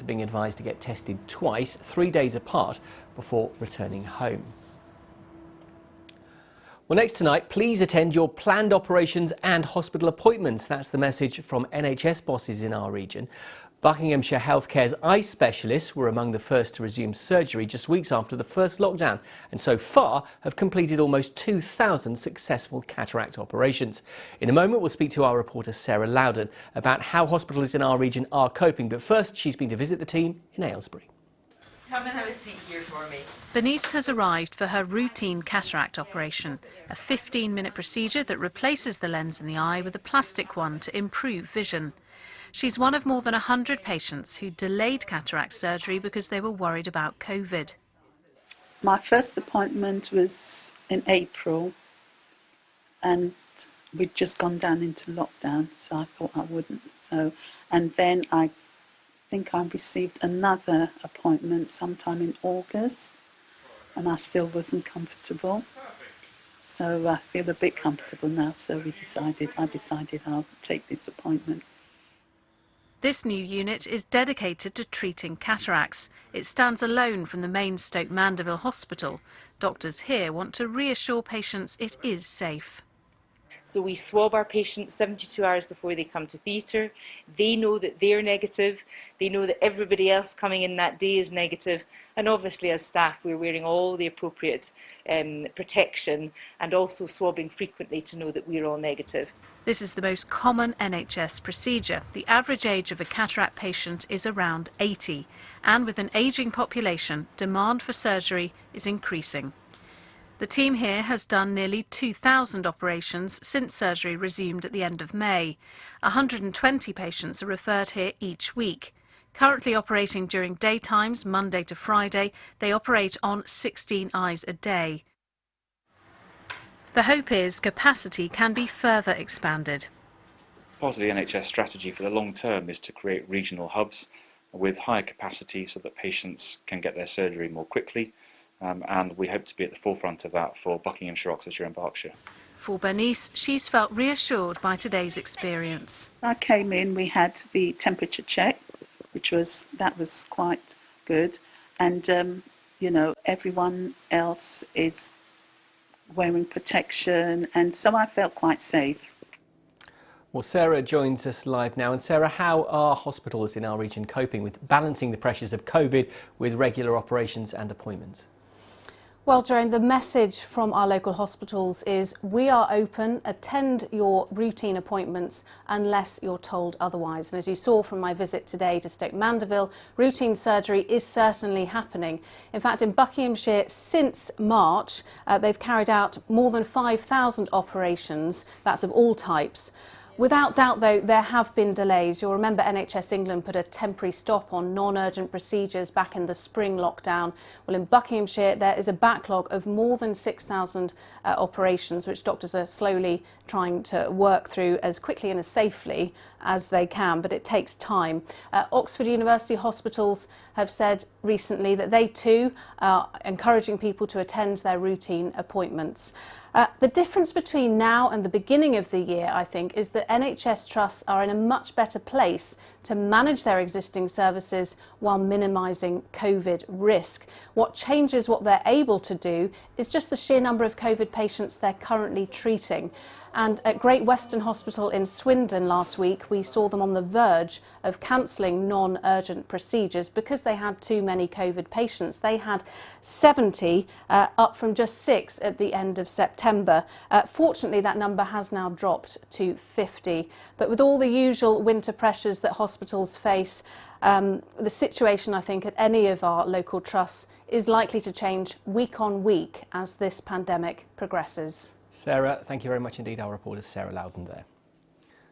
are being advised to get tested twice, 3 days apart, before returning home. Well, next tonight, please attend your planned operations and hospital appointments. That's the message from NHS bosses in our region. Buckinghamshire Healthcare's eye specialists were among the first to resume surgery just weeks after the first lockdown, and so far have completed almost 2,000 successful cataract operations. In a moment, we'll speak to our reporter Sarah Loudon about how hospitals in our region are coping, but first she's been to visit the team in Aylesbury. Come and have a seat here for me. Bernice has arrived for her routine cataract operation, a 15-minute procedure that replaces the lens in the eye with a plastic one to improve vision. She's one of more than 100 patients who delayed cataract surgery because they were worried about COVID. My first appointment was in April and we'd just gone down into lockdown, so I thought I wouldn't. And then I think I received another appointment sometime in August and I still wasn't comfortable. So I feel a bit comfortable now, so I decided I'll take this appointment. This new unit is dedicated to treating cataracts. It stands alone from the main Stoke Mandeville hospital. Doctors here want to reassure patients it is safe. So we swab our patients 72 hours before they come to theatre. They know that they're negative. They know that everybody else coming in that day is negative. And obviously as staff we're wearing all the appropriate protection and also swabbing frequently to know that we're all negative. This is the most common NHS procedure. The average age of a cataract patient is around 80. And with an ageing population, demand for surgery is increasing. The team here has done nearly 2,000 operations since surgery resumed at the end of May. 120 patients are referred here each week. Currently operating during daytimes, Monday to Friday, they operate on 16 eyes a day. The hope is capacity can be further expanded. Part of the NHS strategy for the long term is to create regional hubs with higher capacity so that patients can get their surgery more quickly. And we hope to be at the forefront of that for Buckinghamshire, Oxfordshire and Berkshire. For Bernice, she's felt reassured by today's experience. I came in, we had the temperature check, that was quite good. And, you know, everyone else is wearing protection, and so I felt quite safe. Well, Sarah joins us live now. And Sarah, how are hospitals in our region coping with balancing the pressures of COVID with regular operations and appointments? Well, Joan, the message from our local hospitals is we are open, attend your routine appointments unless you're told otherwise. And as you saw from my visit today to Stoke Mandeville, routine surgery is certainly happening. In fact, in Buckinghamshire, since March, they've carried out more than 5,000 operations, that's of all types. Without doubt, though, there have been delays. You'll remember NHS England put a temporary stop on non-urgent procedures back in the spring lockdown. Well, in Buckinghamshire, there is a backlog of more than 6,000 operations, which doctors are slowly trying to work through as quickly and as safely as they can, but it takes time. Oxford University hospitals have said recently that they too are encouraging people to attend their routine appointments. The difference between now and the beginning of the year, I think, is that NHS trusts are in a much better place to manage their existing services while minimising COVID risk. What changes what they're able to do is just the sheer number of COVID patients they're currently treating. And at Great Western Hospital in Swindon last week, we saw them on the verge of cancelling non-urgent procedures because they had too many COVID patients. They had 70, up from just 6 at the end of September. Fortunately, that number has now dropped to 50. But with all the usual winter pressures that hospitals face, the situation, I think, at any of our local trusts is likely to change week on week as this pandemic progresses. Sarah, thank you very much indeed. Our reporter Sarah Loudon there.